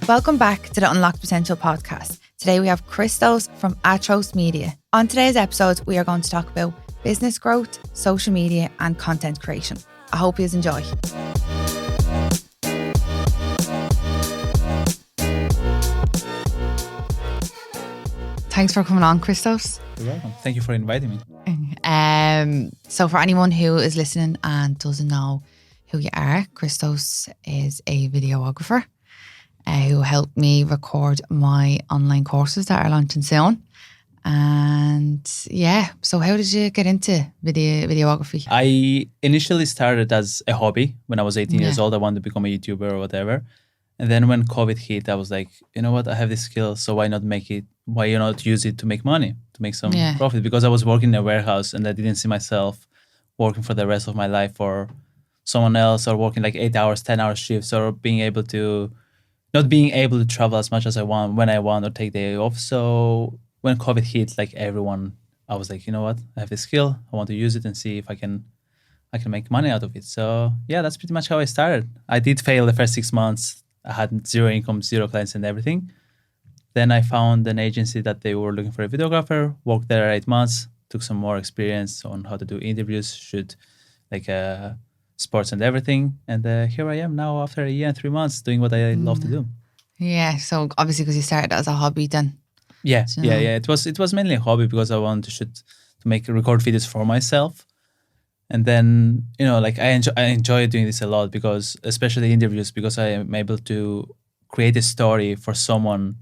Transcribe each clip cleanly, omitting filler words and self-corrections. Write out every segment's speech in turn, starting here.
Welcome back to the Unlocked Potential podcast. Today we have Christos from Astros Media. On today's episode, we are going to talk about business growth, social media and content creation. I hope you enjoy. Thanks for coming on, Christos. You're welcome. Thank you for inviting me. So for anyone who is listening and doesn't know who you are, Christos is a videographer who helped me record my online courses that are launching soon. And yeah, so how did you get into videography? I initially started as a hobby when I was 18 years old. I wanted to become a YouTuber or whatever. And then when COVID hit, I was like, you know what? I have this skill, so why not make it? Why not use it to make money, to make some profit? Because I was working in a warehouse and I didn't see myself working for the rest of my life for someone else, or working like 8 hours, 10-hour shifts, or not being able to travel as much as I want, when I want, or take the day off. So when COVID hit, like everyone, I was like, you know what? I have this skill. I want to use it and see if I can make money out of it. So yeah, that's pretty much how I started. I did fail the first 6 months. I had zero income, zero clients and everything. Then I found an agency that they were looking for a videographer, worked there 8 months, took some more experience on how to do interviews, shoot like sports and everything. And here I am now after a year and 3 monthts doing what I love to do. Yeah, so obviously because you started as a hobby then. Yeah. It was mainly a hobby because I wanted to record videos for myself. And then, you know, like I enjoy doing this a lot, because especially interviews, because I am able to create a story for someone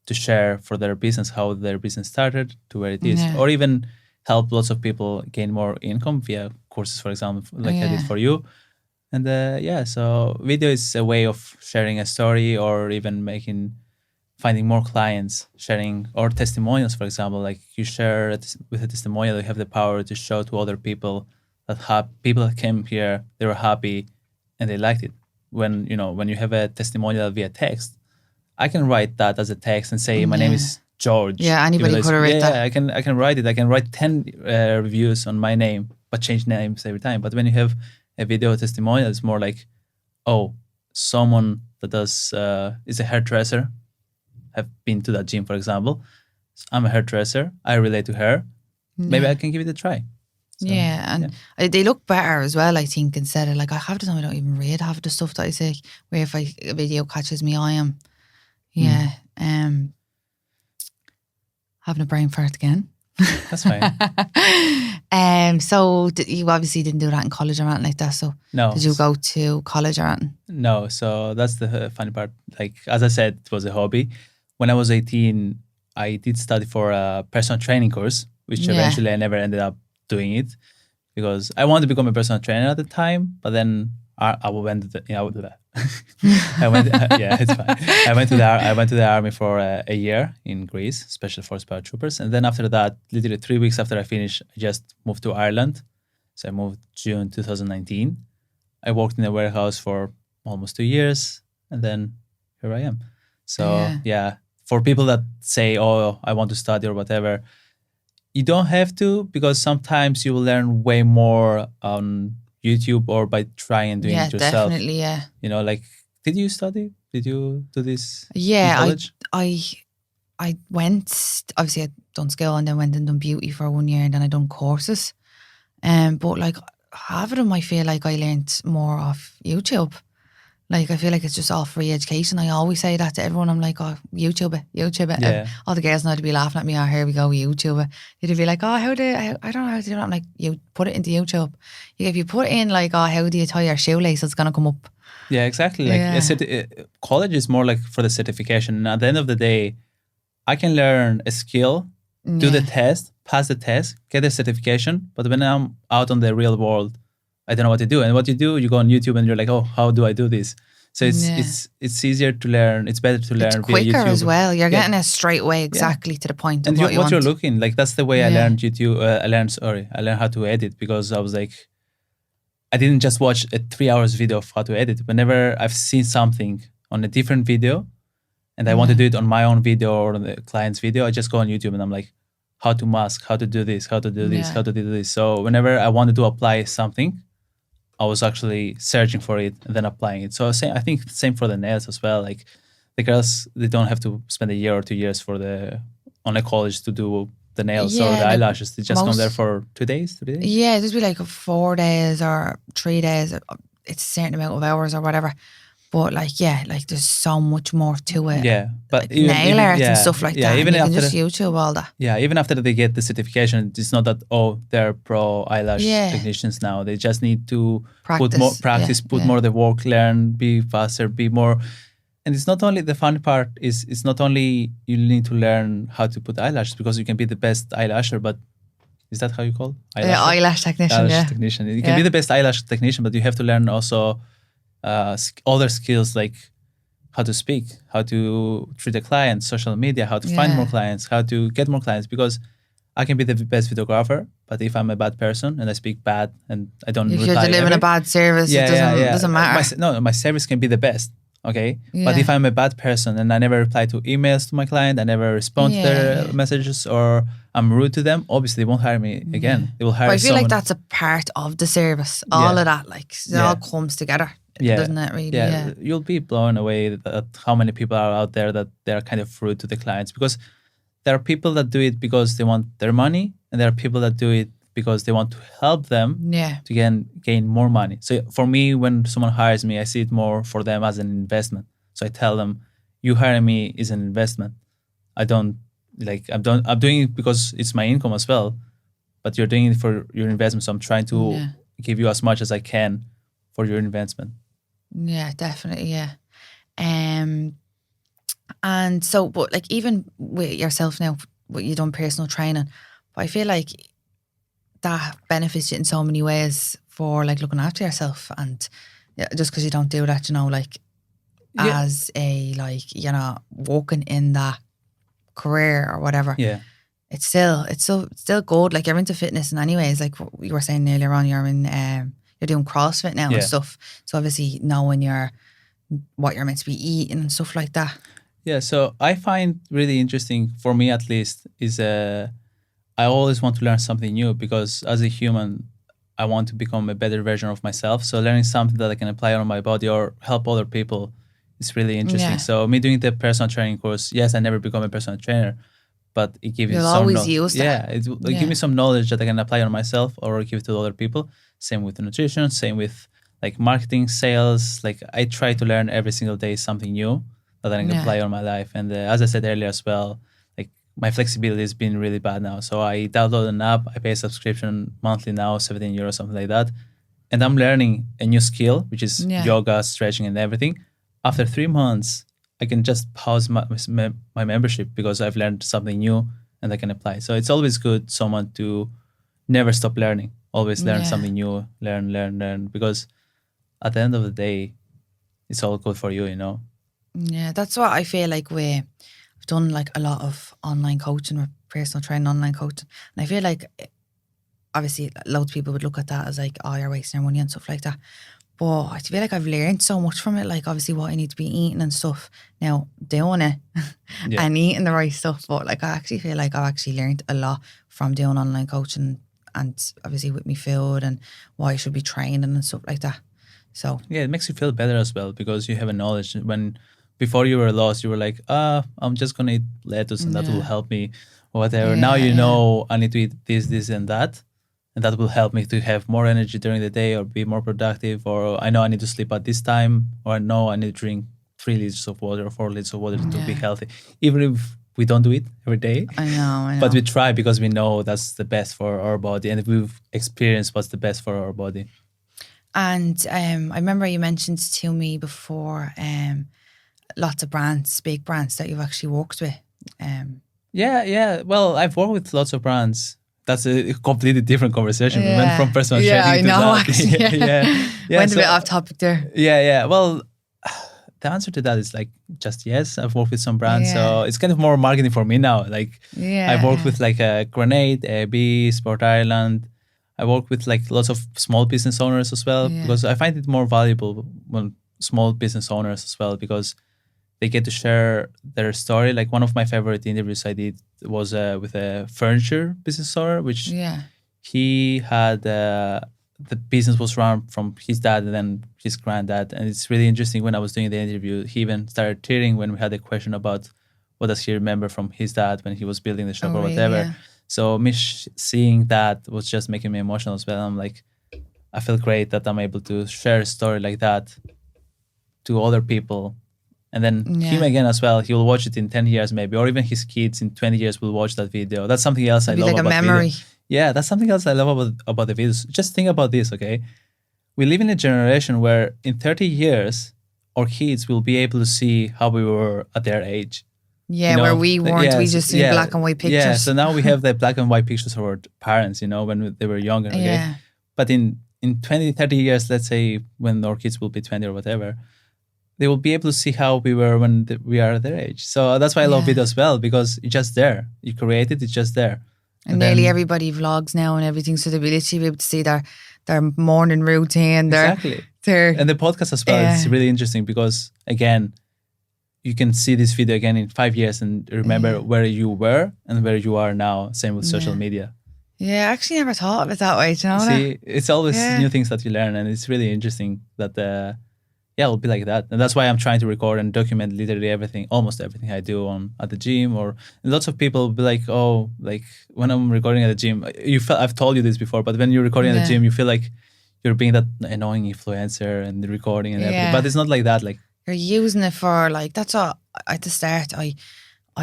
to share for their business, how their business started to where it is, or even help lots of people gain more income via courses, for example, like I did for you. And so video is a way of sharing a story, or even finding more clients, sharing, or testimonials, for example. Like you share with a testimonial, you have the power to show to other people that people that came here, they were happy and they liked it. When you have a testimonial via text, I can write that as a text and say, my name is George. Yeah, anybody could have written that. Yeah, I can write it. I can write 10 reviews on my name, but change names every time. But when you have a video testimonial, it's more like, oh, someone that is a hairdresser, have been to that gym, for example. So I'm a hairdresser. I relate to her. Maybe I can give it a try. So, they look better as well, I think, instead of like, I have to know I don't even read half of the stuff that I say, where if a video catches me eye, having a brain fart again. That's fine. So you obviously didn't do that in college or anything like that. So no. Did you go to college or anything? No. So that's the funny part. Like, as I said, it was a hobby. When I was 18, I did study for a personal training course, which eventually I never ended up doing it, because I wanted to become a personal trainer at the time. But then I went to I would do that. It's fine. I went to the army for a year in Greece, Special Force Paratroopers, and then after that, literally 3 weeks after I finished, I just moved to Ireland. So I moved June 2019. I worked in a warehouse for almost 2 years, and then here I am. So for people that say, "Oh, I want to study" or whatever, you don't have to, because sometimes you will learn way more on YouTube or by trying and doing it yourself. Yeah, definitely, yeah. You know, like, did you study? Did you do this in college? I went, obviously I'd done school and then went and done beauty for 1 year, and then I done courses. But like half of them, I feel like I learned more off YouTube. Like, I feel like it's just all free education. I always say that to everyone. I'm like, oh, YouTube it. Yeah. All the girls know to be laughing at me. Oh, here we go, YouTube it. They'd be like, oh, I don't know how to do that. I'm like, you put it into YouTube. If you put in like, oh, how do you tie your shoelace? It's going to come up. Yeah, exactly. Like college is more like for the certification. And at the end of the day, I can learn a skill, do the test, pass the test, get the certification. But when I'm out on the real world, I don't know what to do. And what you do, you go on YouTube and you're like, oh, how do I do this? So it's easier to learn. It's better to learn it's via YouTube. quicker as well. You're getting it straight away, exactly to the point. And of what you're looking like. That's the way I learned YouTube. I learned how to edit, because I was like, I didn't just watch a 3 hours video of how to edit. Whenever I've seen something on a different video, and I want to do it on my own video or on the client's video, I just go on YouTube and I'm like, how to mask, how to do this, how to do this, how to do this. So whenever I wanted to apply something, I was actually searching for it and then applying it. So I think same for the nails as well. Like the girls, they don't have to spend a year or 2 years on a college to do the nails or the eyelashes. They just come there for 2 days, 3 days. Yeah, it'd be like 4 days or 3 days. It's a certain amount of hours or whatever. But like, yeah, like there's so much more to it. Yeah, but like nail art and stuff like that. Even you can just YouTube all that. Yeah, even after they get the certification, it's not that they're pro eyelash technicians now. They just need to put more practice, put more the work, learn, be faster, be more. And it's not only the fun part. It's not only you need to learn how to put eyelashes because you can be the best eyelasher, but is that how you call it? Eyelash technician? Eyelash technician. You can be the best eyelash technician, but you have to learn also other skills like how to speak, how to treat a client, social media, how to find more clients, how to get more clients. Because I can be the best videographer, but if I'm a bad person and I speak bad and I don't reply, if you're delivering a bad service, it doesn't matter. My service can be the best. Okay, but if I'm a bad person and I never reply to emails to my client, I never respond to their messages, or I'm rude to them, obviously they won't hire me again. They will hire someone. I feel like that's a part of the service. All of that, like it all comes together, doesn't it? Really? Yeah, you'll be blown away at how many people are out there that they're kind of rude to the clients, because there are people that do it because they want their money, and there are people that do it because they want to help them to gain more money. So for me, when someone hires me, I see it more for them as an investment. So I tell them, you hiring me is an investment. I'm doing it because it's my income as well, but you're doing it for your investment. So I'm trying to give you as much as I can for your investment. Yeah, definitely. Yeah. And so, but like even with yourself now, what you've done personal training, but I feel like that benefits you in so many ways for like looking after yourself, and just because you don't do that, as a working in that career or whatever. Yeah, it's still good. Like you're into fitness, and anyways, like what you were saying earlier on, you're doing CrossFit now and stuff. So obviously knowing what you're meant to be eating and stuff like that. Yeah. So I find really interesting, for me at least, is I always want to learn something new, because as a human, I want to become a better version of myself. So learning something that I can apply on my body or help other people is really interesting. So me doing the personal training course, yes, I never become a personal trainer, but it gives me some knowledge. It gives me some knowledge that I can apply on myself or give to other people. Same with nutrition, same with like marketing, sales. Like I try to learn every single day something new that I can apply on my life. And as I said earlier as well, my flexibility has been really bad now. So I download an app, I pay a subscription monthly now, €17, something like that. And I'm learning a new skill, which is yoga, stretching and everything. After 3 months, I can just pause my membership because I've learned something new and I can apply. So it's always good someone to never stop learning, always learn something new, learn. Because at the end of the day, it's all good for you, Yeah, that's what I feel like we've done like a lot of online coaching or personal training, online coaching. And I feel like obviously loads of people would look at that as like, oh, you're wasting your money and stuff like that. But I feel like I've learned so much from it, like obviously what I need to be eating and stuff. Now, doing it and eating the right stuff. But like I actually feel like I've actually learned a lot from doing online coaching, and obviously with me food and why I should be training and stuff like that. So yeah, it makes you feel better as well, because you have a knowledge. When before you were lost, you were like, I'm just gonna eat lettuce and that will help me, or whatever. Now you know I need to eat this and that will help me to have more energy during the day or be more productive. Or I know I need to sleep at this time, or I know I need to drink 3 liters of water or 4 liters of water to be healthy. Even if we don't do it every day. I know. But we try because we know that's the best for our body, and we've experienced what's the best for our body. And I remember you mentioned to me before lots of brands, big brands that you've actually worked with. Yeah. Well, I've worked with lots of brands. That's a completely different conversation. We went from personal training to that. Actually, went a bit off topic there. Yeah. Well, the answer to that is like just yes. I've worked with some brands, so it's kind of more marketing for me now. Like I've worked with like a Grenade, AB, Sport Ireland. I work with like lots of small business owners as well, because I find it more valuable when small business owners as well, because they get to share their story. Like one of my favorite interviews I did was with a furniture business owner, which he had the business was run from his dad and then his granddad. And it's really interesting. When I was doing the interview, he even started tearing when we had a question about what does he remember from his dad when he was building the shop or whatever. Yeah. So me seeing that was just making me emotional as well. I'm like, I feel great that I'm able to share a story like that to other people. And then him again as well, he will watch it in 10 years maybe, or even his kids in 20 years will watch that video. That's something else I love like about a memory. video. Yeah, that's something else I love about the videos. Just think about this, okay? We live in a generation where in 30 years, our kids will be able to see how we were at their age. Yeah, where we weren't. We just see black and white pictures. Yeah, so now we have the black and white pictures of our parents, when they were younger, okay? Yeah. But in 20, 30 years, let's say when our kids will be 20 or whatever, they will be able to see how we were when we are their age. So that's why I love video as well, because it's just there. You create it, it's just there. And nearly everybody vlogs now and everything, so they'll be literally able to see their morning routine. Exactly. And the podcast as well, it's really interesting because, again, you can see this video again in 5 years and remember where you were and where you are now. Same with social media. Yeah, I actually never thought of it that way. Do you know See, it's always new things that you learn, and it's really interesting that it'll be like that. And that's why I'm trying to record and document literally everything, almost everything I do at the gym. Or lots of people will be like, oh, like when I'm recording at the gym, I've told you this before, but when you're recording at the gym, you feel like you're being that annoying influencer and the recording and everything. But it's not like that. Like, you're using it for like, that's all. At the start, I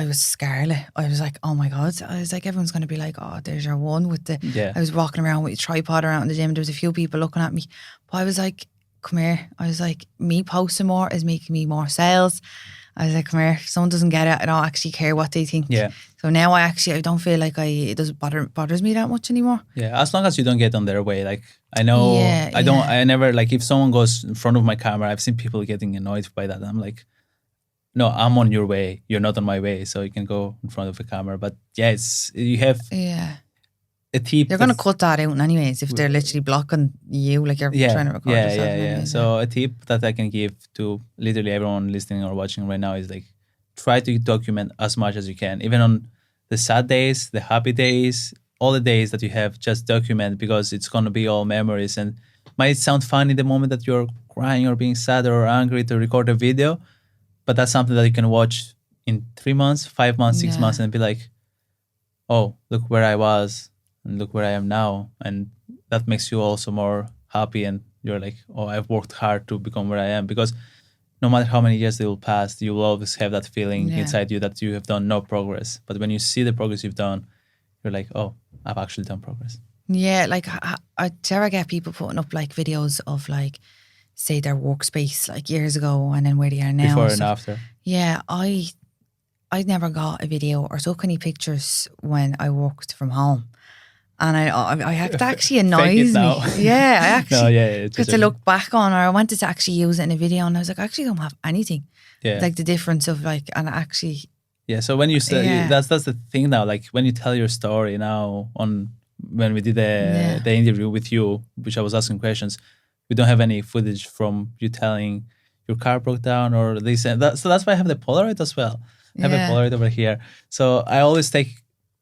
was scarlet. I was like, oh my God. I was like, everyone's going to be like, oh, there's your one with the, I was walking around with a tripod around in the gym. There was a few people looking at me, but I was like, come here. I was like, me posting more is making me more sales. I was like, come here. If someone doesn't get it, I don't actually care what they think. Yeah. So now I don't feel like it doesn't bothers me that much anymore. Yeah, as long as you don't get on their way. Like, I know, I never, like, if someone goes in front of my camera, I've seen people getting annoyed by that. I'm like, no, I'm on your way. You're not on my way. So you can go in front of the camera. But yeah, you have a tip. You're going to cut that out anyways if they're literally blocking you, like you're trying to record yourself. Yeah. So a tip that I can give to literally everyone listening or watching right now is like, try to document as much as you can. Even on the sad days, the happy days, all the days that you have, just document, because it's going to be all memories. And might sound fun in the moment that you're crying or being sad or angry to record a video, but that's something that you can watch in 3 months, 5 months, 6 months and be like, oh, look where I was and look where I am now. And that makes you also more happy. And you're like, oh, I've worked hard to become where I am. Because no matter how many years they will pass, you will always have that feeling inside you that you have done no progress. But when you see the progress you've done, you're like, oh, I've actually done progress. Yeah, like I ever get people putting up like videos of like, say their workspace like years ago and then where they are now. Before and after. Yeah, I never got a video or took any pictures when I worked from home. And I had to actually annoys me. Yeah, I actually got to look back on, or I wanted to actually use it in a video, and I was like, I actually don't have anything. Yeah, like the difference of like, and actually. Yeah, so when you say that's the thing now. Like when you tell your story now, when we did the interview with you, which I was asking questions, we don't have any footage from you telling your car broke down or this and that. So that's why I have the Polaroid as well. I have a Polaroid over here. So I always take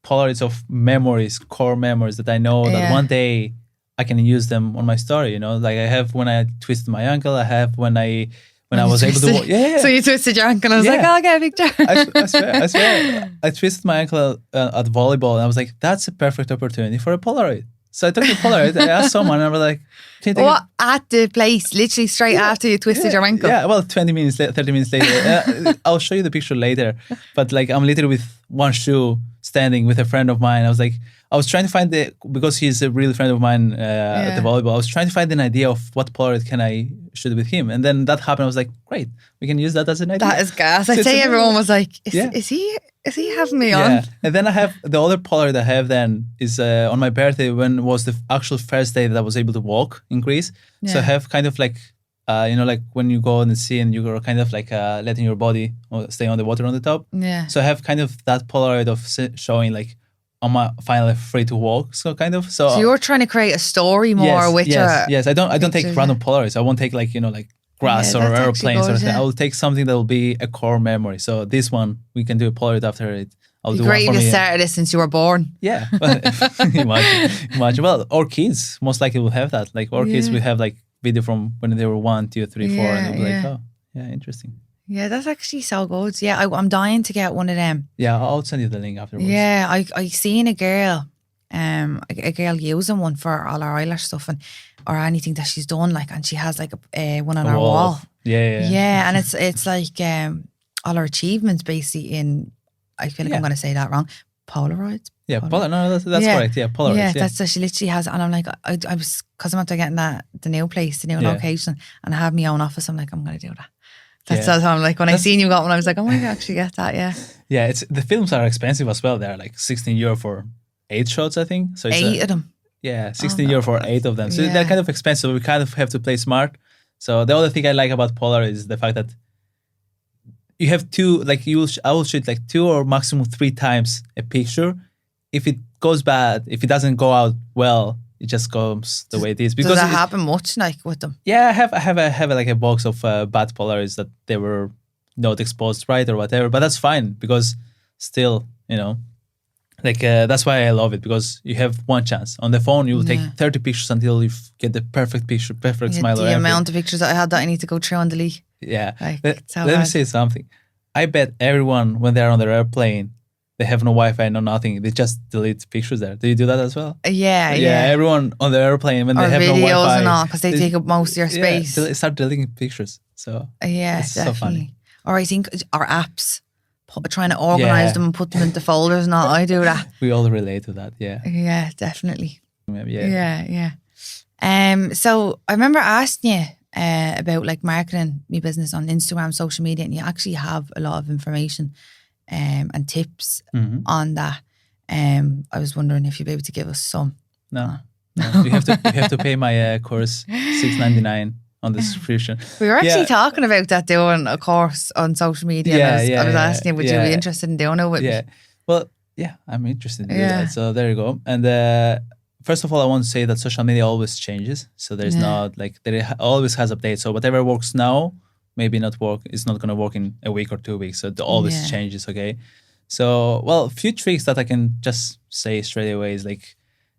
Polaroids of memories, core memories that I know that one day I can use them on my story, like I have when I twisted my ankle, I have when I was able to walk. Yeah. So you twisted your ankle and I was like, oh, I'll get a picture. I swear. I twisted my ankle at volleyball and I was like, that's a perfect opportunity for a Polaroid. So I took the Polaroid, I asked someone and I was like, at the place, literally straight after you twisted your ankle? Yeah, well, 20 minutes, 30 minutes later. I'll show you the picture later. But like I'm literally with one shoe standing with a friend of mine. I was trying to find because he's a real friend of mine at the volleyball, I was trying to find an idea of what Polaroid can I shoot with him. And then that happened. I was like, great, we can use that as an idea. That is gas. I'd say everyone was like, is he having me on? And then I have the other Polaroid I have then is on my birthday when was the actual first day that I was able to walk in Greece. Yeah. So I have kind of like, like when you go in the sea and you're kind of like letting your body stay on the water on the top. Yeah. So I have kind of that Polaroid of showing like, I'm finally free to walk. So kind of. So you're trying to create a story more with your... Yes, I don't take random Polaroids. I won't take like, like grass or airplanes or something. I will take something that will be a core memory. So this one, we can do a Polaroid after it. I'll It'd do be great one if for you me. started this since you were born. Yeah, imagine. Well, our kids most likely will have that. Like our kids will have like video from when they were 1, 2, 3, 4, and they'll be like, oh, yeah, interesting. Yeah, that's actually so good. Yeah, I'm dying to get one of them. Yeah, I'll send you the link afterwards. Yeah, I seen a girl using one for all her eyelash stuff or anything that she's done, like, and she has like a one on her wall. Yeah. And it's like all her achievements basically in. I feel like I'm going to say that wrong. Polaroids. Yeah, no, that's correct. Yeah, Polaroids. Yeah, that's what she literally has. And I'm like, I was, because I'm after getting the new place, the new location, and I have my own office. I'm like, I'm going to do that. That's how I'm like, when I seen you got one, I was like, oh my God, actually get that, yeah. Yeah, the films are expensive as well. They're like €16 for 8 shots, I think. So it's 8 of them. Yeah, €16 for 8 of them. So they're kind of expensive. We kind of have to play smart. So the other thing I like about Polaroid is the fact that you have two, like I will shoot like 2 or maximum 3 times a picture. If it goes bad, if it doesn't go out well, it just comes the way it is. Because does that happen much, like, with them? Yeah, I have like a box of bad Polaroids that they were not exposed right or whatever. But that's fine because still, like that's why I love it, because you have one chance. On the phone, you will take 30 pictures until you get the perfect picture, perfect smile. The amount of pictures that I had that I need to go through and delete. Yeah. Like, let me say something. I bet everyone, when they're on their airplane, they have no Wi-Fi, no nothing. They just delete pictures there. Do you do that as well? Yeah. Everyone on the airplane, when they have no Wi-Fi. Or videos and all, because they take up most of your space. They start deleting pictures. So yeah, it's definitely. So funny. Or I think our apps, trying to organize them and put them into folders and all. I do that. We all relate to that, yeah. Yeah, definitely. Yeah. So I remember asking you about like marketing my business on Instagram, social media, and you actually have a lot of information and tips on that. I was wondering if you'd be able to give us some. No. You have to pay my course $6.99 on the subscription. We were actually talking about that, doing a course on social media. I was asking you, would you be interested in doing it with me? Well, yeah, I'm interested in doing that. So there you go. And first of all, I want to say that social media always changes. So there's not like, there always has updates. So whatever works now, maybe not work. It's not going to work in a week or 2 weeks. So it always changes. Okay. So, well, a few tricks that I can just say straight away is like,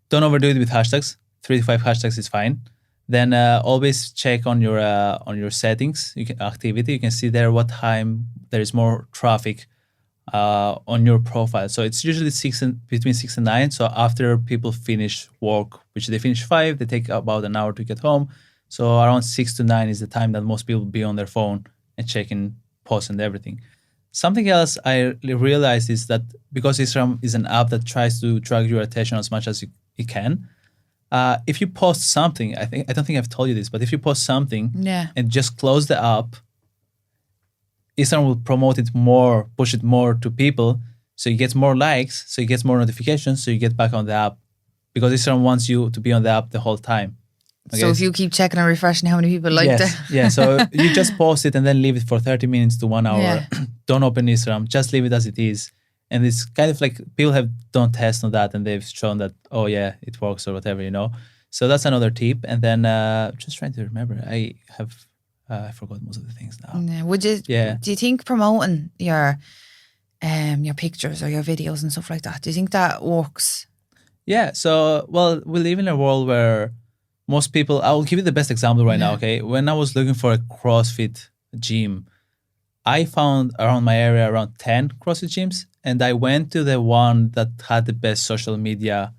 don't overdo it with hashtags. 3 to 5 hashtags is fine. Then always check on your settings, activity. You can see there what time there is more traffic on your profile. So it's usually between 6 and 9. So after people finish work, which they finish 5, they take about an hour to get home. So around 6 to 9 is the time that most people be on their phone and checking posts and everything. Something else I realized is that because Instagram is an app that tries to drag your attention as much as it can, if you post something, I don't think I've told you this, but if you post something and just close the app, Instagram will promote it more, push it more to people, so you get more likes, so you get more notifications, so you get back on the app, because Instagram wants you to be on the app the whole time. Okay? So if you keep checking and refreshing how many people liked it. Yeah, so you just post it and then leave it for 30 minutes to 1 hour. Yeah. Don't open Instagram, just leave it as it is. And it's kind of like people have done tests on that and they've shown that, oh yeah, it works or whatever, So that's another tip. And then just trying to remember, I forgot most of the things now. Do you think promoting your pictures or your videos and stuff like that, do you think that works? Yeah, so, well, we live in a world where most people, I will give you the best example right now, okay? When I was looking for a CrossFit gym, I found around my area around 10 CrossFit gyms, and I went to the one that had the best social media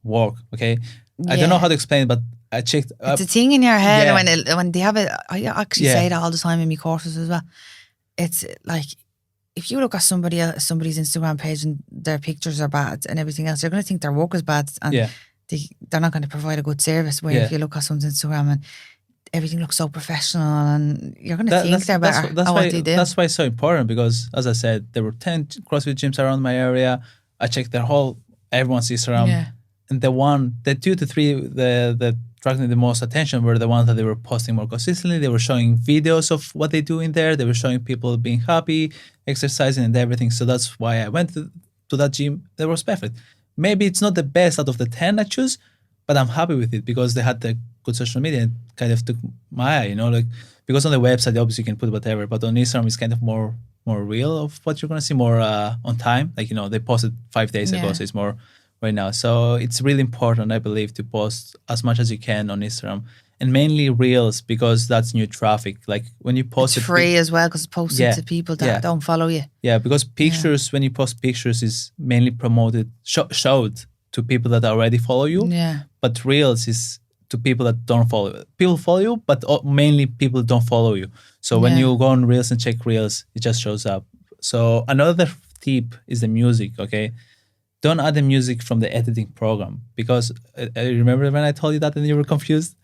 work, okay? I don't know how to explain it, but I checked. It's a thing in your head when they have it. I actually say that all the time in my courses as well. It's like, if you look at somebody's Instagram page and their pictures are bad and everything else, you're going to think their work is bad, and they're not going to provide a good service. Where if you look at someone's Instagram and everything looks so professional, and you're going to think they're better at what they do. That's why it's so important, because as I said, there were 10 CrossFit gyms around my area. I checked everyone's Instagram, and the 2 to 3 that attracted me the most attention were the ones that they were posting more consistently. They were showing videos of what they do in there. They were showing people being happy, exercising and everything. So that's why I went to that gym. That was perfect. Maybe it's not the best out of the 10 I choose, but I'm happy with it because they had the good social media and kind of took my eye, like, because on the website, obviously you can put whatever, but on Instagram it's kind of more more real of what you're gonna see, more on time. Like they posted 5 days ago, so it's more right now. So it's really important, I believe, to post as much as you can on Instagram, and mainly reels, because that's new traffic. Like when you post it's free as well, because it's posted to people that don't follow you. Yeah, because pictures, when you post pictures, is mainly promoted, showed to people that already follow you. Yeah. But reels is to people that don't follow you. People follow you, but mainly people don't follow you. So when you go on reels and check reels, it just shows up. So another tip is the music, okay? Don't add the music from the editing program, because I remember when I told you that and you were confused.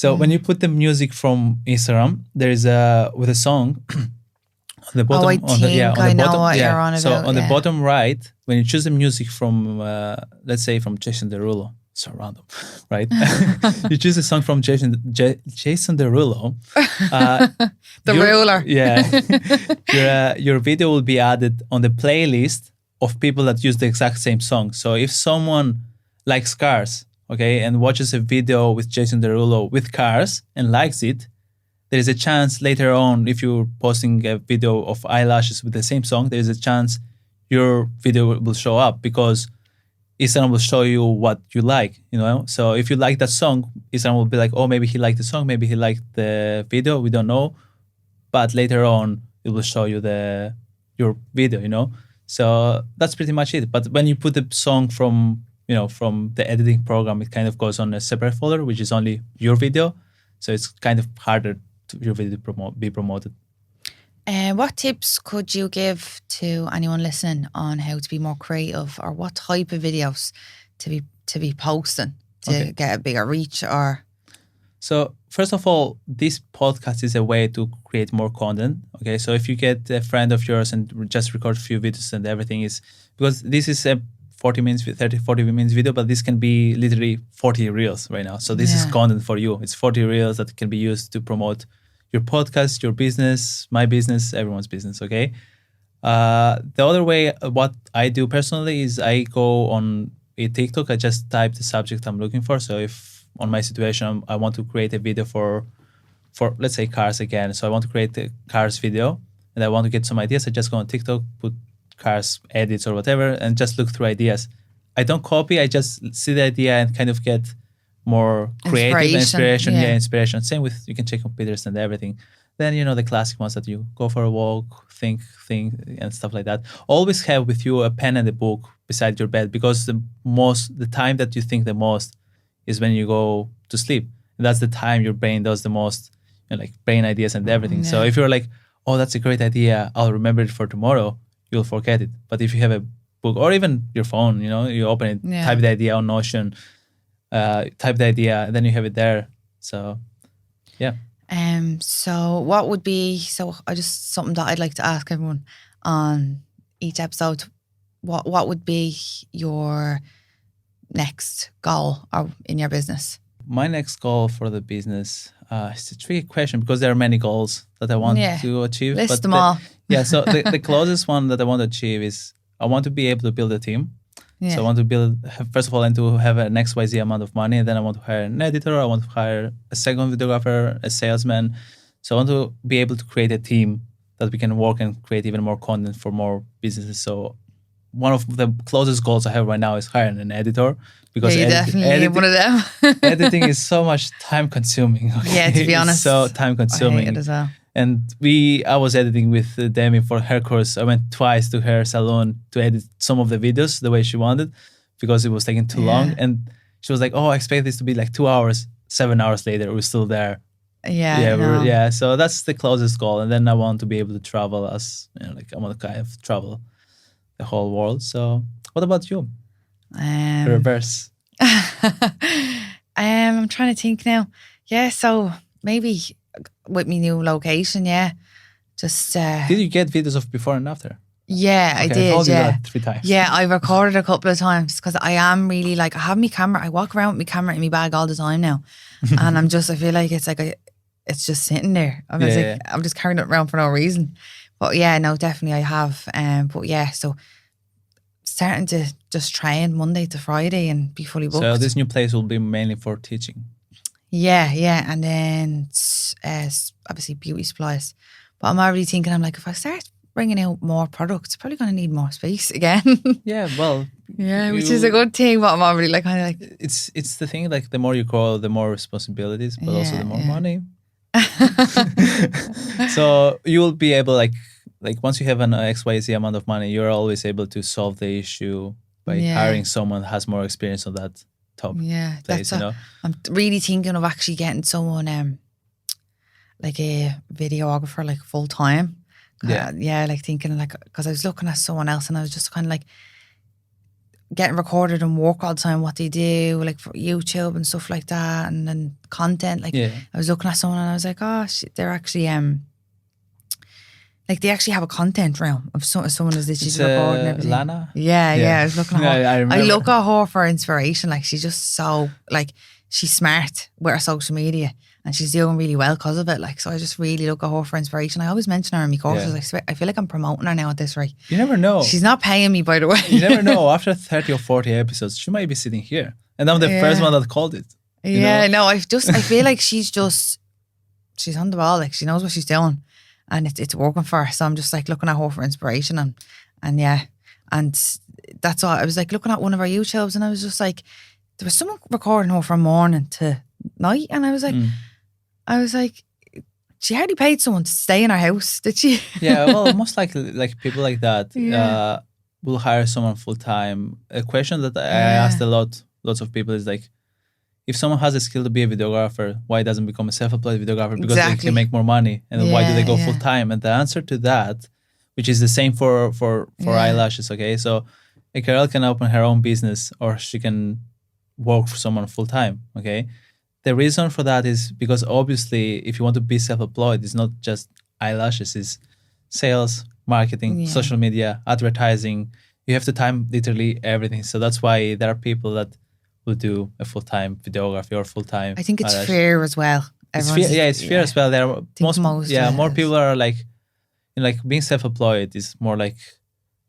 So when you put the music from Instagram, there is with a song on the bottom. I know what you're on about. So on the bottom right, when you choose the music from, let's say from Jason Derulo, so random, right? You choose a song from Jason Derulo. Ruler. Yeah. Your video will be added on the playlist of people that use the exact same song. So if someone likes Cars, okay, and watches a video with Jason Derulo with Cars and likes it, there is a chance later on, if you're posting a video of eyelashes with the same song, there is a chance your video will show up, because Instagram will show you what you like, So if you like that song, Instagram will be like, oh, maybe he liked the song, maybe he liked the video, we don't know. But later on, it will show you your video, So that's pretty much it. But when you put the song from the editing program, it kind of goes on a separate folder, which is only your video. So it's kind of harder to your video to be promoted. What tips could you give to anyone listening on how to be more creative, or what type of videos to be posting to get a bigger reach? Or so first of all, this podcast is a way to create more content. Okay, so if you get a friend of yours and just record a few videos and everything, is because this is a 40 minutes video, but this can be literally 40 reels right now. So this is content for you. It's 40 reels that can be used to promote your podcast, your business, my business, everyone's business, okay? The other way, what I do personally is I go on a TikTok, I just type the subject I'm looking for. So if on my situation, I want to create a video for let's say cars again. So I want to create a cars video and I want to get some ideas. I just go on TikTok, put cars edits or whatever, and just look through ideas. I don't copy, I just see the idea and kind of get more creative inspiration. Inspiration. Same with, you can check on Pinterest and everything. Then, the classic ones that you go for a walk, think, and stuff like that. Always have with you a pen and a book beside your bed, because the time that you think the most is when you go to sleep. And that's the time your brain does the most, like brain ideas and everything. So if you're like, oh, that's a great idea, I'll remember it for tomorrow, you'll forget it. But if you have a book or even your phone, you open it, type the idea on Notion, type the idea, and then you have it there. So, yeah. So what would be, something that I'd like to ask everyone on each episode, what would be your next goal in your business? My next goal for the business, it's a tricky question because there are many goals that I want to achieve. List them all. So the closest one that I want to achieve is I want to be able to build a team. So I want to first of all, and to have an XYZ amount of money. And then I want to hire an editor. I want to hire a second videographer, a salesman. So I want to be able to create a team that we can work and create even more content for more businesses. So one of the closest goals I have right now is hiring an editor, because you definitely need one of them. Editing is so much time consuming. Okay? Yeah, to be honest. It's so time consuming. I hate it as well. And I was editing with Demi for her course. I went twice to her salon to edit some of the videos the way she wanted, because it was taking too long. And she was like, oh, I expect this to be like 2 hours. 7 hours later, we're still there. So that's the closest goal. And then I want to be able to travel I want to kind of travel the whole world. So what about you? The reverse. I'm trying to think now. Yeah, so maybe with my new location, just did you get videos of before and after? I did. I told you that 3 times. I recorded a couple of times, because I am really I have my camera. I walk around with my camera in my bag all the time now, and I feel like it's just sitting there. I'm just carrying it around for no reason. But definitely I have. So starting to just train Monday to Friday and be fully booked. So this new place will be mainly for teaching. And then obviously beauty supplies. But I'm already thinking, if I start bringing out more products, it's probably going to need more space again. Yeah, well, yeah, which is a good thing. But I'm already like kind of like it's the thing. Like the more you grow, the more responsibilities, but also Yeah, the more yeah. money. So you will be able like once you have an XYZ amount of money, you're always able to solve the issue by Yeah. hiring someone that has more experience on that top yeah. place. You know, I'm really thinking of actually getting someone like a videographer like full time. Yeah. Like thinking like because I was looking at someone else and I was just kind of like getting recorded and work all the time what they do like for YouTube and stuff like that and then content like Yeah. I was looking at someone and I was like oh they're actually like they actually have a content room of someone is It's literally recording and everything. Lana. Yeah. I was looking at her. I I remember. look at her for inspiration. Like she's just so like she's smart with her social media and she's doing really well because of it. Like so, I just really look at her for inspiration. I always mention her in my courses. Yeah. I feel like I'm promoting her now at this rate. You never know. She's not paying me, by the way. You never know. After 30 or 40 episodes, she might be sitting here, and I'm the first one that called it. Yeah, no, I feel like she's on the ball. Like she knows what she's doing, and it's working for her. So I'm just like looking at her for inspiration, and yeah, and that's all. I was like looking at one of her YouTubes, and I was just like, there was someone recording her from morning to night, and I was like, she hardly paid someone to stay in her house, did she? Yeah, well, most likely, like people like that will hire someone full time. A question that I asked lots of people is like, if someone has a skill to be a videographer, why doesn't become a self-employed videographer? Because they can make more money, and then why do they go full time? And the answer to that, which is the same for eyelashes. Okay, so a girl can open her own business, or she can work for someone full time. Okay. The reason for that is because obviously, if you want to be self-employed, it's not just eyelashes, it's sales, marketing, social media, advertising. You have to time literally everything. So that's why there are people that will do a full-time videography or full-time. I think it's fair as well. It's fair as well. There are more people are like, like being self-employed is more like,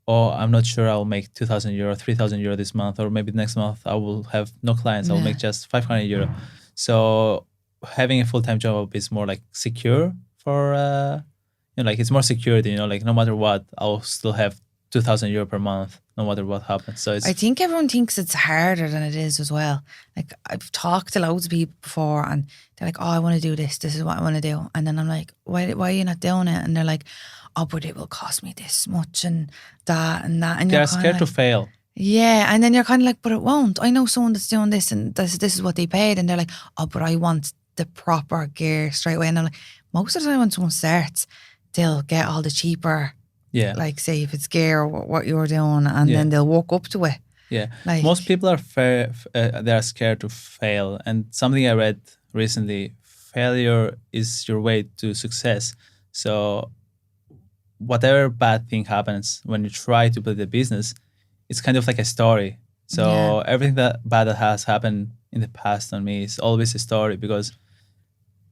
oh, I'm not sure I'll make 2,000 euro, 3,000 euro this month, or maybe next month I will have no clients. I'll make just 500 euro. So having a full-time job is more like secure for, like it's more security, like no matter what, I'll still have 2,000 euro per month, no matter what happens. So I think everyone thinks it's harder than it is as well. Like I've talked to loads of people before and they're like, oh, I want to do this. This is what I want to do. And then I'm like, why are you not doing it? And they're like, oh, but it will cost me this much and that and that. And they're scared to fail. Yeah, and then you're kind of like, but it won't. I know someone that's doing this and this is what they paid. And they're like, oh, but I want the proper gear straight away. And I'm like, most of the time when someone starts, they'll get all the cheaper, like say if it's gear or what you're doing, and then they'll walk up to it. Yeah, like, most people are they're scared to fail. And something I read recently, failure is your way to success. So whatever bad thing happens when you try to build a business, it's kind of like a story. So everything that bad that has happened in the past on me is always a story, because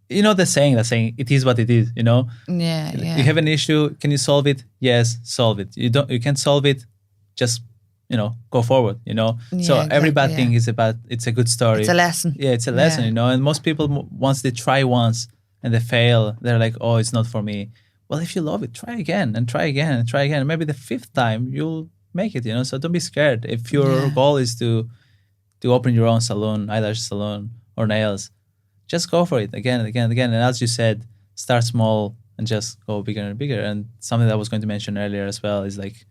the saying it is what it is, Yeah. You have an issue, can you solve it? Yes, solve it. You can't solve it, just go forward, So every bad thing is it's a good story. It's a lesson. Yeah, it's a lesson, And most people, once they try once and they fail, they're like, oh, it's not for me. Well, if you love it, try again and try again and try again. Maybe the fifth time you'll make it, So don't be scared. If your goal is to open your own salon, eyelash salon or nails, just go for it again and again and again. And as you said, start small and just go bigger and bigger. And something that I was going to mention earlier as well is like,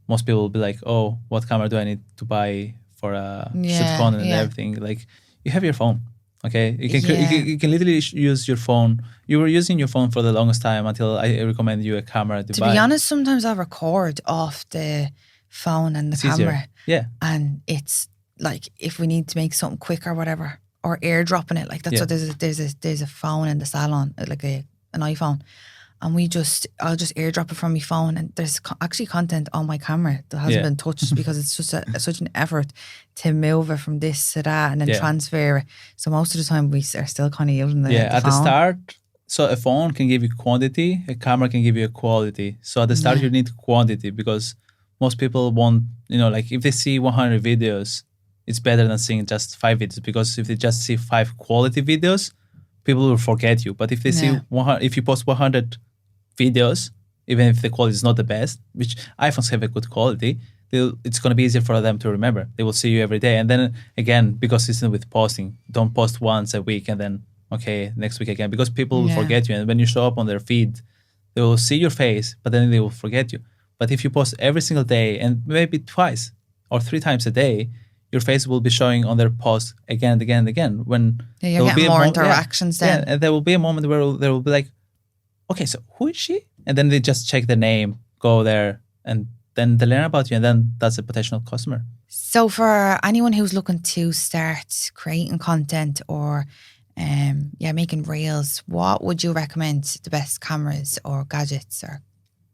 most people will be like, oh, what camera do I need to buy for a shoot content and everything? Like, you have your phone. Okay, you can literally use your phone. You were using your phone for the longest time until I recommend you a camera to buy. To be honest, sometimes I record off the phone and the camera. Yeah. And it's like if we need to make something quick or whatever, or airdropping it, like that's what there's a phone in the salon, like an iPhone. And I'll just airdrop it from my phone, and there's actually content on my camera that hasn't been touched because it's just such an effort to move it from this to that and then transfer it. So most of the time we are still kind of using the at phone. The start. So a phone can give you quantity, a camera can give you a quality. So at the start you need quantity, because most people want, like if they see 100 videos, it's better than seeing just 5 videos, because if they just see 5 quality videos, people will forget you. But if they see if you post 100 videos, even if the quality is not the best, which iPhones have a good quality, it's going to be easier for them to remember. They will see you every day. And then again, be consistent with posting. Don't post once a week and then, okay, next week again, because people will forget you. And when you show up on their feed, they will see your face, but then they will forget you. But if you post every single day and maybe twice or 3 times a day, your face will be showing on their post again and again and again. When you're getting more interactions then. Yeah, and there will be a moment where there will be like, okay, so who is she? And then they just check the name, go there, and then they learn about you, and then that's a potential customer. So for anyone who's looking to start creating content or making reels, what would you recommend the best cameras or gadgets, or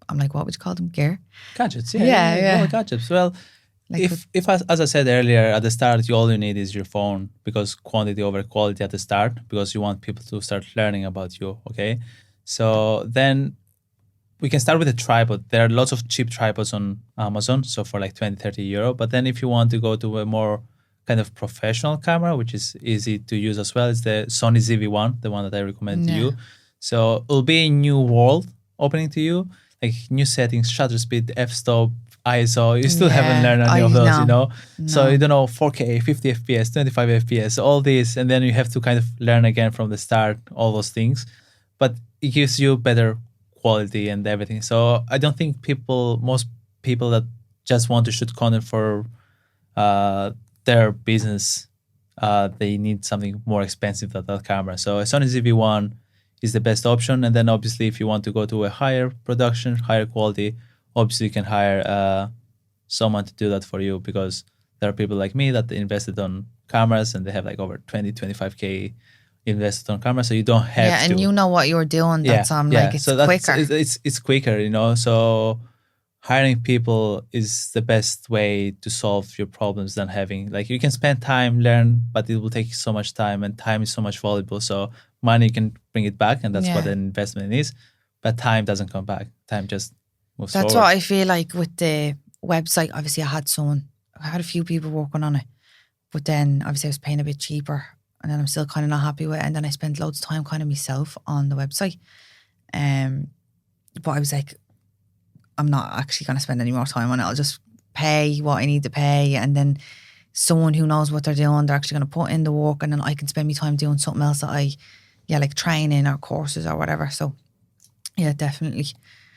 I'm like, what would you call them? Gear? Gadgets, yeah. Well, gadgets. Well, like if as I said earlier, at the start, all you need is your phone, because quantity over quality at the start, because you want people to start learning about you, okay? So then we can start with a tripod. There are lots of cheap tripods on Amazon, so for like 20, 30 euro. But then if you want to go to a more kind of professional camera, which is easy to use as well, it's the Sony ZV-1, the one that I recommend to you. So it'll be a new world opening to you, like new settings, shutter speed, f-stop, ISO. You still haven't learned any of those, No. So you don't know 4K, 50 FPS, 25 FPS, all these. And then you have to kind of learn again from the start, all those things. But it gives you better quality and everything. So I don't think most people that just want to shoot content for their business, they need something more expensive than that camera. So a Sony ZV-1 is the best option. And then obviously if you want to go to a higher production, higher quality, obviously you can hire someone to do that for you, because there are people like me that invested on cameras and they have like over 20, 25K invested on camera, so you don't have to. Yeah, and you know what you're doing. That's like it's so quicker. It's quicker, So hiring people is the best way to solve your problems than having, like, you can spend time, learn, but it will take so much time, and time is so much valuable. So money, you can bring it back, and that's what an investment is. But time doesn't come back. Time just moves forward. That's what I feel like with the website. Obviously, I had a few people working on it, but then obviously I was paying a bit cheaper. And then I'm still kind of not happy with it. And then I spent loads of time kind of myself on the website. But I was like, I'm not actually going to spend any more time on it. I'll just pay what I need to pay. And then someone who knows what they're doing, they're actually going to put in the work. And then I can spend my time doing something else that like training or courses or whatever. So, yeah, definitely.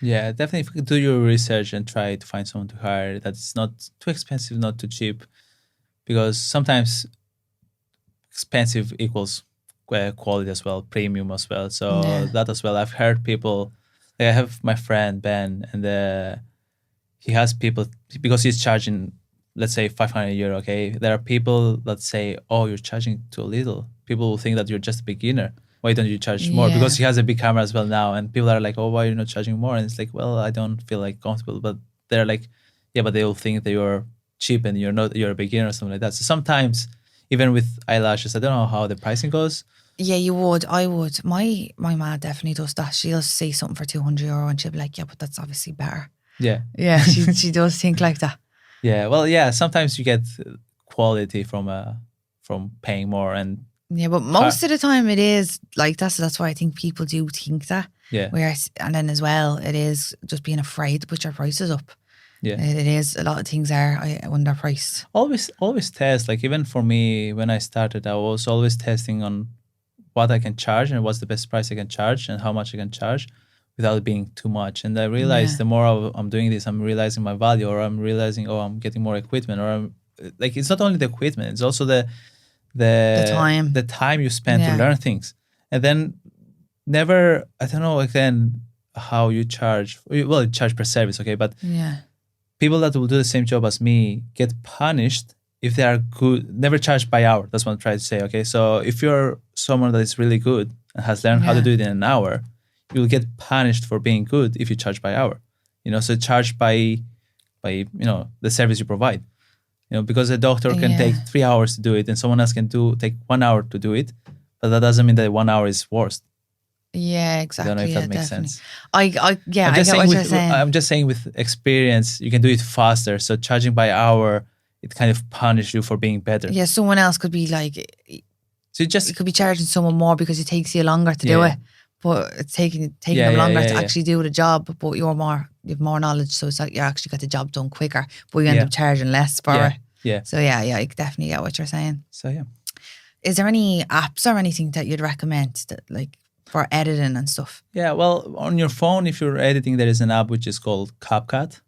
Yeah, definitely. If you could do your research and try to find someone to hire that's not too expensive, not too cheap. Because sometimes expensive equals quality as well, premium as well. So that as well. I've heard people, like I have my friend Ben, and he has people, because he's charging, let's say 500 euro, okay? There are people that say, oh, you're charging too little. People will think that you're just a beginner. Why don't you charge more? Because he has a big camera as well now, and people are like, oh, why are you not charging more? And it's like, well, I don't feel like comfortable. But they're like, yeah, but they will think that you're cheap and you're a beginner or something like that. So sometimes, even with eyelashes, I don't know how the pricing goes. Yeah, you would. I would. My mom definitely does that. She'll say something for 200 euro and she'll be like, yeah, but that's obviously better. Yeah. Yeah, she does think like that. Yeah, well, yeah, sometimes you get quality from paying more. And yeah, but most of the time it is like that. So that's why I think people do think that. Yeah. And then as well, it is just being afraid to put your prices up. Yeah, it is. A lot of things are underpriced. Always test. Like even for me, when I started, I was always testing on what I can charge and what's the best price I can charge and how much I can charge without it being too much. And I realized the more I'm doing this, I'm realizing my value, or I'm realizing, I'm getting more equipment, or like it's not only the equipment, it's also the time you spend to learn things. And then I don't know again how you charge. Well, you charge per service, okay, but people that will do the same job as me get punished if they are good, never charged by hour. That's what I'm trying to say, okay? So if you're someone that is really good and has learned how to do it in an hour, you'll get punished for being good if you charge by hour. So charge by the service you provide. Because a doctor can take 3 hours to do it and someone else can take 1 hour to do it, but that doesn't mean that 1 hour is worse. Yeah, exactly. I don't know if that makes sense. I get what you're saying. I'm just saying with experience, you can do it faster. So charging by hour, it kind of punishes you for being better. Yeah, someone else could be like, so it could be charging someone more because it takes you longer to do it. but it's taking Yeah, them yeah, longer yeah, to yeah. actually do the job. But you have more knowledge, so it's like you actually got the job done quicker. But you end Yeah. up charging less for Yeah, it. yeah. So yeah, I definitely get what you're saying. So yeah. Is there any apps or anything that you'd recommend that like for editing and stuff? Yeah, well, on your phone, if you're editing, there is an app which is called CapCut,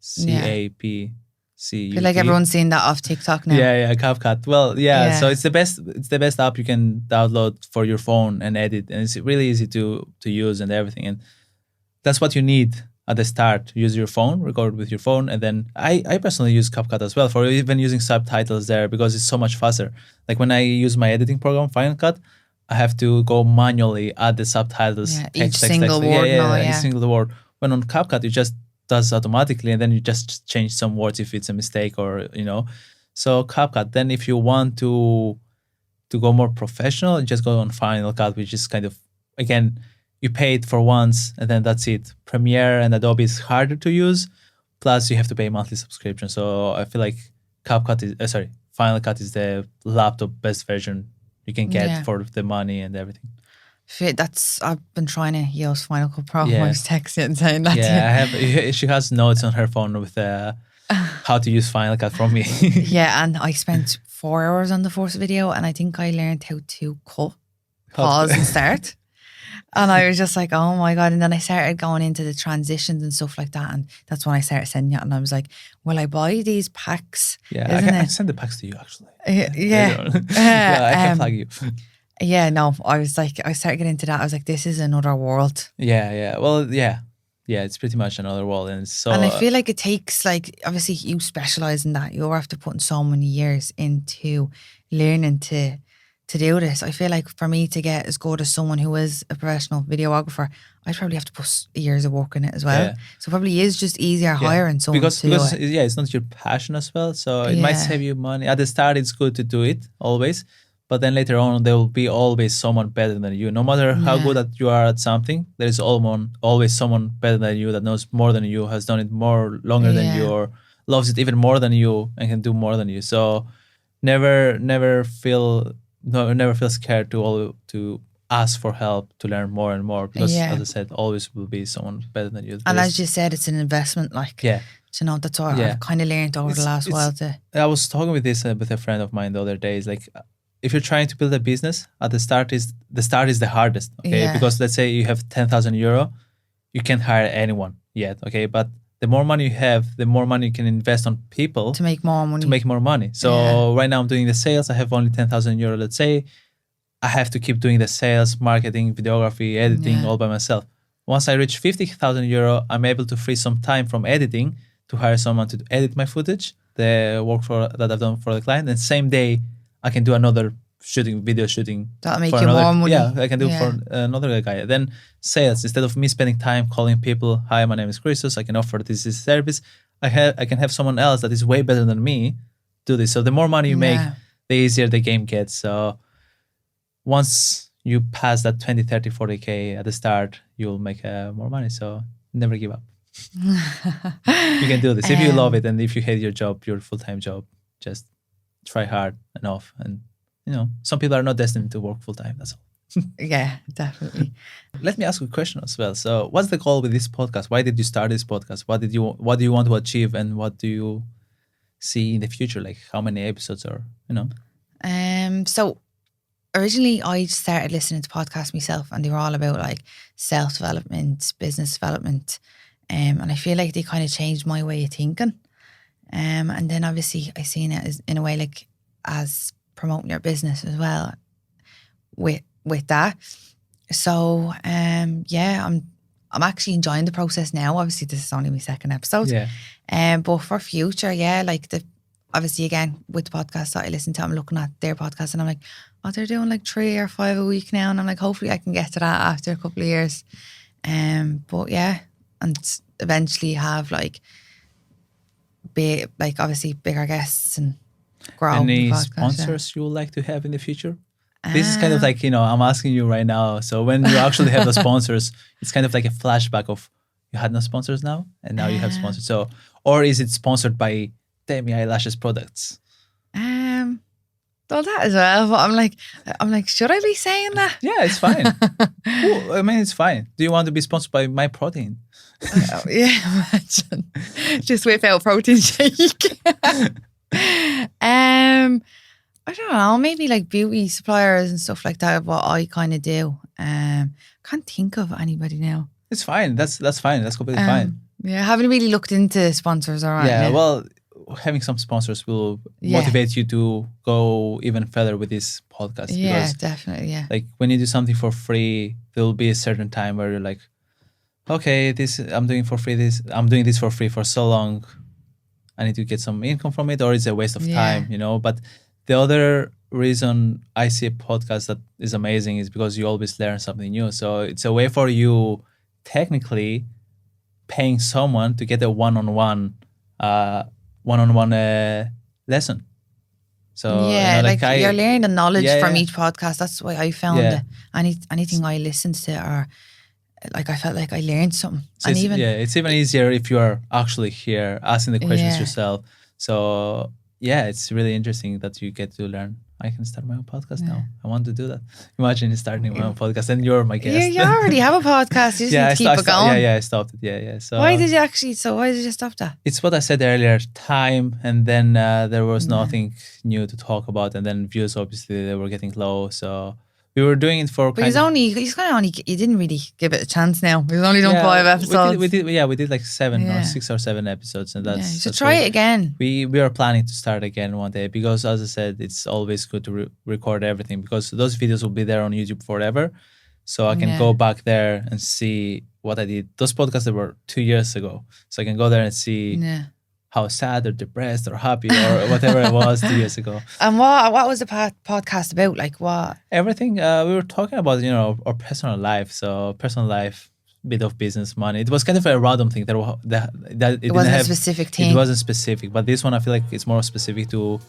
CapCut. I feel like everyone's seen that off TikTok now. Yeah, CapCut. Well, yeah, so Yeah. it's the best. It's the best app you can download for your phone and edit, and it's really easy to use and everything. And that's what you need at the start. Use your phone, record with your phone, and then I personally use CapCut as well for even using subtitles there because it's so much faster. Like when I use my editing program Final Cut, I have to go manually add the subtitles, Yeah, text, each single word. each single word. When on CapCut, it just does automatically, and then you just change some words if it's a mistake or So CapCut. Then if you want to go more professional, you just go on Final Cut, which is kind of again you pay it for once and then that's it. Premiere and Adobe is harder to use, plus you have to pay a monthly subscription. So I feel like Final Cut is the laptop best version you can get for the money and everything. I've been trying to use Final Cut Pro. Yeah. I was texting and saying that. Yeah, she has notes on her phone with how to use Final Cut from me. Yeah, and I spent 4 hours on the first video, and I think I learned how to cut, pause, and start. And I was just like, oh my God. And then I started going into the transitions and stuff like that. And that's when I started sending it. And I was like, will I buy these packs? Yeah, I can send the packs to you actually. Yeah. I can plug you. Yeah, no, I started getting into that. I was like, this is another world. Yeah. Well, yeah, it's pretty much another world. And so. And I feel like it takes, like, obviously you specialize in that. You have to put in so many years into learning to do this. I feel like for me to get as good as someone who is a professional videographer, I'd probably have to put years of work in it as well. Yeah. So probably is just easier hiring someone because do it. It's not your passion as well. So it might save you money. At the start, it's good to do it always. But then later on, there will be always someone better than you. No matter how good that you are at something, there is always someone better than you that knows more than you, has done it more longer than you, or loves it even more than you and can do more than you. So never feel scared to ask for help to learn more and more, because as I said, always will be someone better than you. And as you said, it's an investment. Like, you know, that's what I've kind of learned over the last while. I was talking with a friend of mine the other day. It's like, if you're trying to build a business, at the start is the hardest. Okay, because let's say you have 10,000 euro, you can't hire anyone yet. Okay, but the more money you have, the more money you can invest on people to make more money. So right now I'm doing the sales. I have only 10,000 euro. Let's say I have to keep doing the sales, marketing, videography, editing all by myself. Once I reach 50,000 euro, I'm able to free some time from editing to hire someone to edit my footage, the work that I've done for the client. And same day, I can do another video shooting. That'll make you more money. Yeah, I can do for another guy. Then sales, instead of me spending time calling people, hi, my name is Christos, I can offer this service. I can have someone else that is way better than me do this. So the more money you make, the easier the game gets. So once you pass that 20, 30, 40K at the start, you'll make more money. So never give up. You can do this. If you love it and if you hate your job, your full-time job, just try hard enough. And, some people are not destined to work full-time. That's all. Yeah, definitely. Let me ask you a question as well. So what's the goal with this podcast? Why did you start this podcast? What do you want to achieve? And what do you see in the future? Like how many episodes or, So originally I started listening to podcasts myself, and they were all about like self-development, business development. And I feel like they kind of changed my way of thinking. And then obviously I seen it as, in a way, like as promoting your business as well with that. So I'm actually enjoying the process now. Obviously this is only my second episode. But for future, obviously again with the podcast that I listen to, I'm looking at their podcast and I'm like, oh, they're doing like 3 or 5 a week now, and I'm like, hopefully I can get to that after a couple of years. But yeah, and eventually have like obviously bigger guests and grow. Any sponsors you would like to have in the future? This is kind of like, I'm asking you right now. So when you actually have the sponsors, it's kind of like a flashback of you had no sponsors now and now you have sponsors. So, or is it sponsored by Demi Eyelashes products? Well, that as well. But I'm like, should I be saying that? Yeah, it's fine. Ooh, I mean, it's fine. Do you want to be sponsored by My Protein? Yeah, imagine. Just whip out protein shake. I don't know, maybe like beauty suppliers and stuff like that, what I kind of do. Can't think of anybody now. It's fine. That's fine. That's completely fine. Yeah, haven't really looked into sponsors or anything. Yeah, well, having some sponsors will motivate you to go even further with this podcast. Yeah, because, definitely, yeah. like when you do something for free, there will be a certain time where you're like, okay, I'm doing this for free for so long. I need to get some income from it, or it's a waste of time, you know. But the other reason I see a podcast that is amazing is because you always learn something new. So it's a way for you technically paying someone to get a one-on-one lesson. So yeah, you're learning the knowledge from each podcast. That's why I found that anything I listened to, or like I felt like I learned something. So it's even easier if you are actually here asking the questions yourself. So yeah, it's really interesting that you get to learn. I can start my own podcast now. I want to do that. Imagine starting my own podcast and you're my guest. You already have a podcast. You just need to keep it going. I stopped it. Yeah. So why did you stop that? It's what I said earlier, time. And then there was nothing new to talk about. And then views, obviously, they were getting low. So we were doing it for but you didn't really give it a chance now. We've only done 5 episodes. We did like 6 or 7 episodes, and that's try it again. We are planning to start again one day, because as I said, it's always good to record everything, because those videos will be there on YouTube forever. So I can go back there and see what I did. Those podcasts that were 2 years ago. So I can go there and see how sad or depressed or happy or whatever it was 2 years ago. And what was the podcast about? Like what? Everything. We were talking about, our personal life. So personal life, bit of business, money. It was kind of a random thing. It wasn't a specific thing. It wasn't specific. But this one, I feel like it's more specific to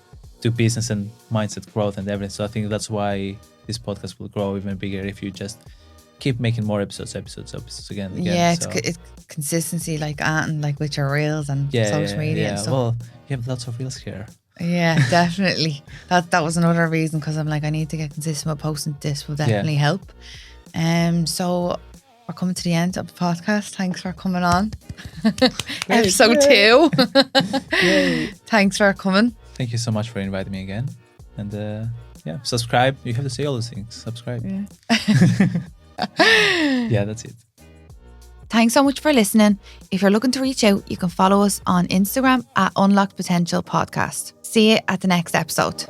business and mindset growth and everything. So I think that's why this podcast will grow even bigger if you just keep making more episodes again. Yeah, it's consistency, and with your reels and social media and stuff. Well, you have lots of reels here. Yeah, definitely. That was another reason, because I'm like, I need to get consistent with posting. This will definitely help. So we're coming to the end of the podcast. Thanks for coming on. Episode 2. Thanks for coming. Thank you so much for inviting me again. And subscribe. You have to say all those things. Subscribe. Yeah, that's it. Thanks so much for listening. If you're looking to reach out, you can follow us on Instagram at Unlocked Potential Podcast. See you at the next episode.